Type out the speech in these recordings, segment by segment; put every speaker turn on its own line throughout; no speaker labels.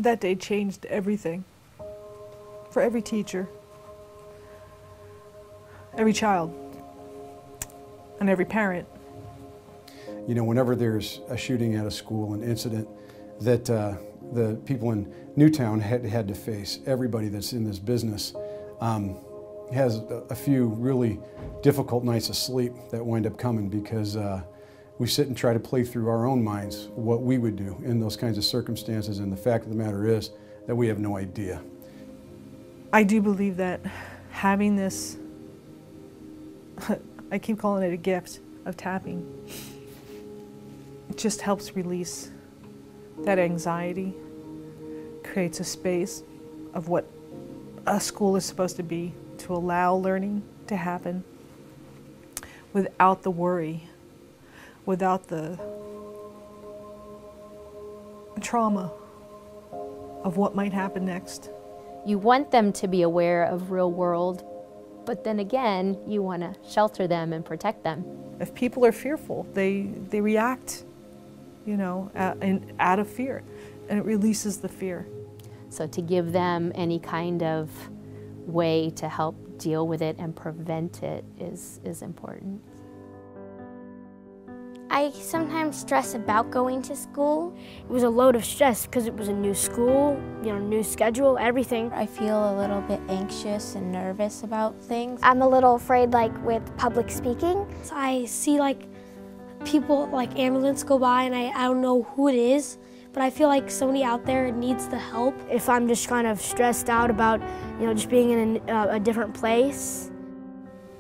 That day changed everything for every teacher, every child, and every parent.
You know, whenever there's a shooting at a school, an incident that the people in Newtown had to face, everybody that's in this business has a few really difficult nights of sleep that wind up coming because we sit and try to play through our own minds what we would do in those kinds of circumstances, and the fact of the matter is that we have no idea.
I do believe that having this, I keep calling it a gift of tapping, it just helps release that anxiety, creates a space of what a school is supposed to be, to allow learning to happen without the worry, without the trauma of what might happen next.
You want them to be aware of real world, but then again, you want to shelter them and protect them.
If people are fearful, they react, you know, out of fear, and it releases the fear.
So to give them any kind of way to help deal with it and prevent it is important.
I sometimes stress about going to school. It was a load of stress because it was a new school, you know, new schedule, everything.
I feel a little bit anxious and nervous about things.
I'm a little afraid, like, with public speaking.
So I see, like, people, like, ambulance go by and I don't know who it is, but I feel like somebody out there needs the help. If I'm just kind of stressed out about, you know, just being in a different place.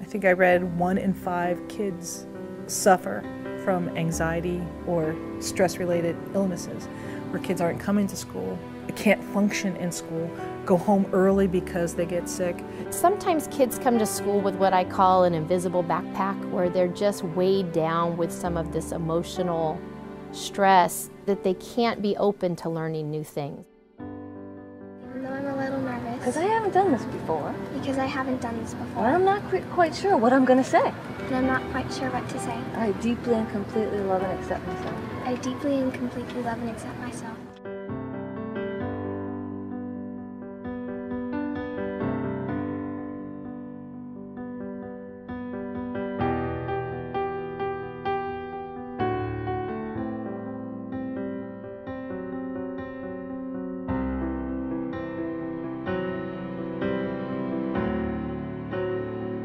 I think I read 1 in 5 kids suffer from anxiety or stress-related illnesses, where kids aren't coming to school, can't function in school, go home early because they get sick.
Sometimes kids come to school with what I call an invisible backpack, where they're just weighed down with some of this emotional stress that they can't be open to learning new things.
Even though I'm a little nervous.
Because I haven't done this before.
Because I haven't done this before.
And I'm not quite sure what I'm going to say.
And I'm not quite sure what to say.
I deeply and completely love and accept myself.
I deeply and completely love and accept myself.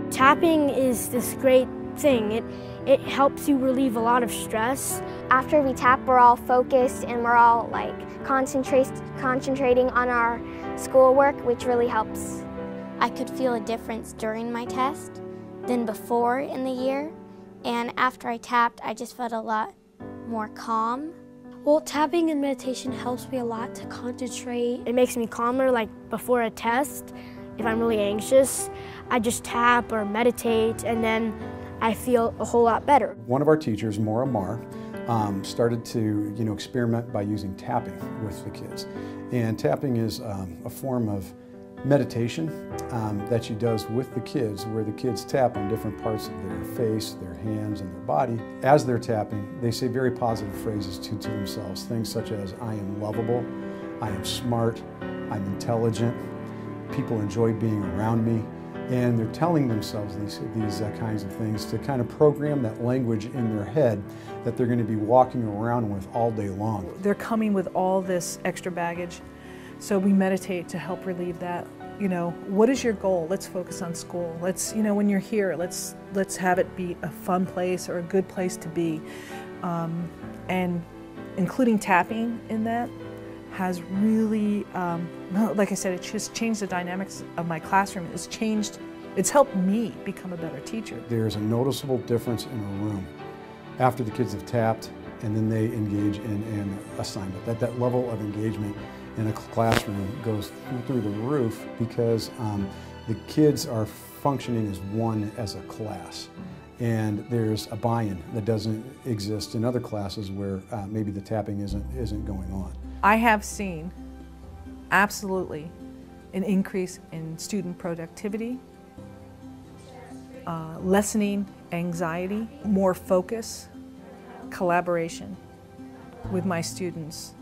Tapping is this great thing. It helps you relieve a lot of stress.
After we tap, we're all focused and we're all, like, concentrating on our schoolwork, which really helps.
I could feel a difference during my test than before in the year, and after I tapped, I just felt a lot more calm.
Well, tapping and meditation helps me a lot to concentrate. It makes me calmer, like before a test. If I'm really anxious, I just tap or meditate, and then I feel a whole lot better.
One of our teachers, Maura Marr, started to experiment by using tapping with the kids. And tapping is a form of meditation that she does with the kids, where the kids tap on different parts of their face, their hands, and their body. As they're tapping, they say very positive phrases to themselves, things such as, I am lovable, I am smart, I'm intelligent, people enjoy being around me. And they're telling themselves these kinds of things to kind of program that language in their head that they're going to be walking around with all day long.
They're coming with all this extra baggage, so we meditate to help relieve that. You know, what is your goal? Let's focus on school. Let's, when you're here, let's have it be a fun place or a good place to be. And including tapping in that has really, like I said, it just changed the dynamics of my classroom. It's helped me become a better teacher.
There's a noticeable difference in a room after the kids have tapped and then they engage in an assignment. That level of engagement in a classroom goes through the roof because the kids are functioning as one as a class. And there's a buy-in that doesn't exist in other classes where maybe the tapping isn't going on.
I have seen absolutely an increase in student productivity, lessening anxiety, more focus, collaboration with my students,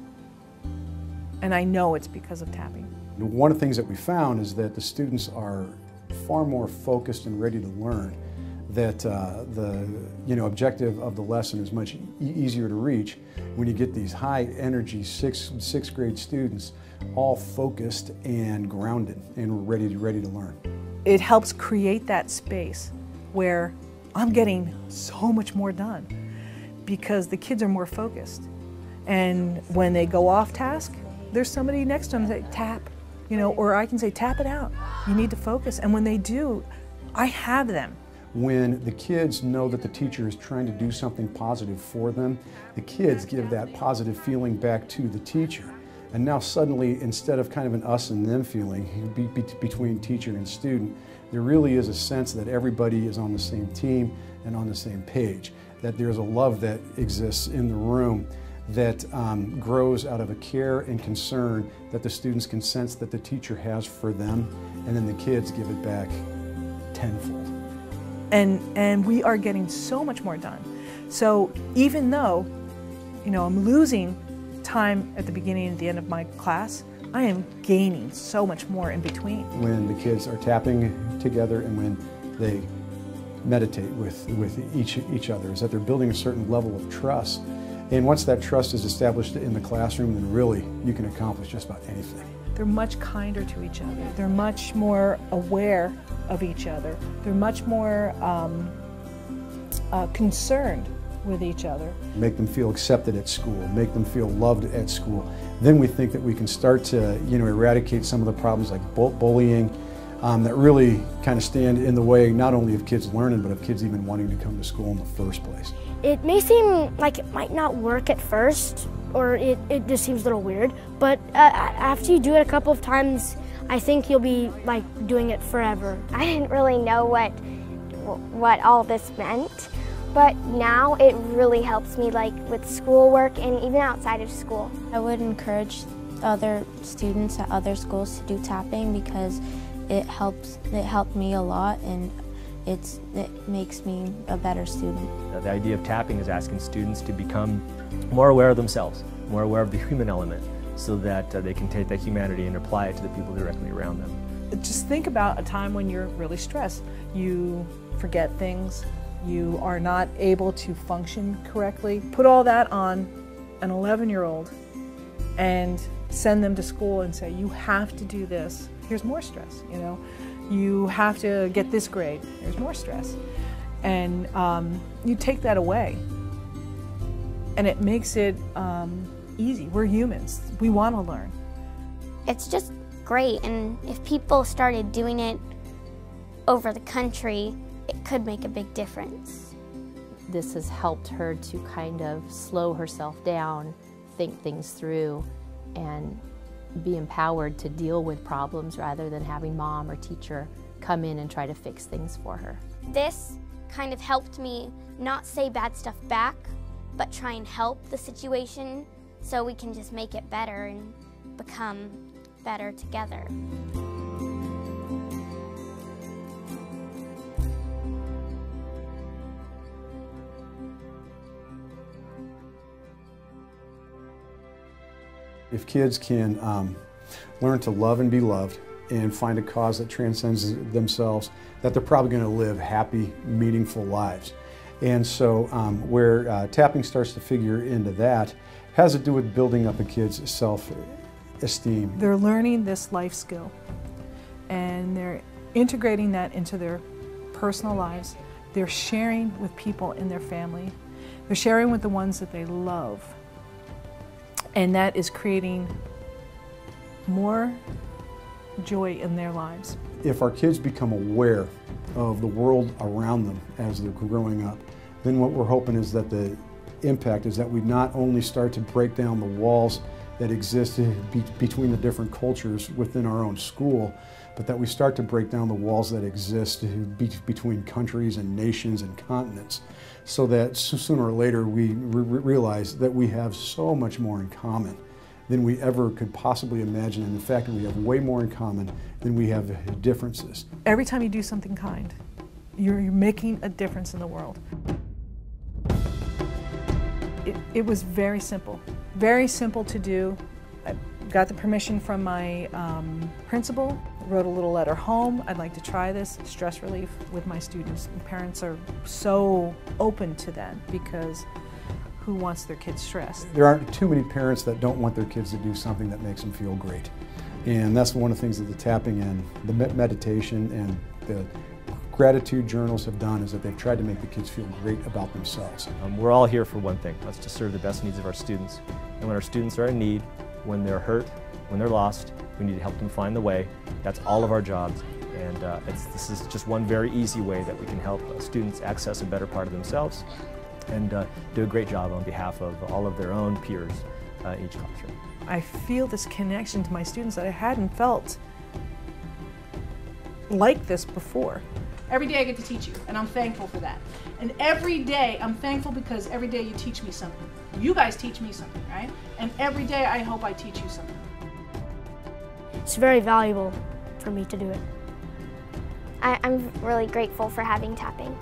And I know it's because of tapping.
One of the things that we found is that the students are far more focused and ready to learn, that the objective of the lesson is much easier to reach when you get these high energy sixth grade students all focused and grounded and ready to learn.
It helps create that space where I'm getting so much more done because the kids are more focused. And when they go off task, there's somebody next to them that say, tap, or I can say, tap it out. You need to focus. And when they do, I have them.
When the kids know that the teacher is trying to do something positive for them, the kids give that positive feeling back to the teacher. And now suddenly, instead of kind of an us and them feeling between teacher and student, there really is a sense that everybody is on the same team and on the same page, that there's a love that exists in the room that grows out of a care and concern that the students can sense that the teacher has for them, and then the kids give it back tenfold.
And we are getting so much more done. So even though, I'm losing time at the beginning and the end of my class, I am gaining so much more in between.
When the kids are tapping together and when they meditate with each other, is that they're building a certain level of trust. And once that trust is established in the classroom, then really you can accomplish just about anything.
They're much kinder to each other. They're much more aware of each other. They're much more concerned with each other. Make them feel accepted at school, make them feel loved at school. Then we think that we can start to eradicate some of the problems like bullying that really kind of stand in the way not only of kids learning, but of kids even wanting to come to school in the first place.
It may seem like it might not work at first, or it just seems a little weird, but after you do it a couple of times, I think you'll be like doing it forever.
I didn't really know what all this meant, but now it really helps me like with schoolwork and even outside of school.
I would encourage other students at other schools to do tapping because it helped me a lot, and it makes me a better student.
The idea of tapping is asking students to become more aware of themselves, more aware of the human element, so that they can take that humanity and apply it to the people directly around them.
Just think about a time when you're really stressed. You forget things, you are not able to function correctly. Put all that on an 11-year-old and send them to school and say, you have to do this. Here's more stress, You have to get this grade. There's more stress. And you take that away. And it makes it easy. We're humans. We want to learn.
It's just great. And if people started doing it over the country, it could make a big difference.
This has helped her to kind of slow herself down, think things through, and be empowered to deal with problems rather than having mom or teacher come in and try to fix things for her.
This kind of helped me not say bad stuff back, but try and help the situation so we can just make it better and become better together.
If kids can learn to love and be loved and find a cause that transcends themselves, that they're probably going to live happy, meaningful lives. And so where tapping starts to figure into that has to do with building up a kid's self-esteem.
They're learning this life skill and they're integrating that into their personal lives. They're sharing with people in their family. They're sharing with the ones that they love. And that is creating more joy in their lives.
If our kids become aware of the world around them as they're growing up, then what we're hoping is that the impact is that we not only start to break down the walls that exist between the different cultures within our own school, but that we start to break down the walls that exist between countries and nations and continents, so that sooner or later we realize that we have so much more in common than we ever could possibly imagine, and in fact we have way more in common than we have differences.
Every time you do something kind, you're making a difference in the world. It was very simple to do. got the permission from my principal, wrote a little letter home. I'd like to try this, stress relief with my students. And parents are so open to that because who wants their kids stressed?
There aren't too many parents that don't want their kids to do something that makes them feel great. And that's one of the things that the tapping and the meditation and the gratitude journals have done, is that they've tried to make the kids feel great about themselves.
We're all here for one thing. That's to serve the best needs of our students. And when our students are in need, when they're hurt, when they're lost, we need to help them find the way. That's all of our jobs. And this is just one very easy way that we can help students access a better part of themselves and do a great job on behalf of all of their own peers in each classroom.
I feel this connection to my students that I hadn't felt like this before.
Every day I get to teach you, and I'm thankful for that. And every day I'm thankful because every day you teach me something. You guys teach me something, right? And every day I hope I teach you something.
It's very valuable for me to do it.
I'm really grateful for having tapping.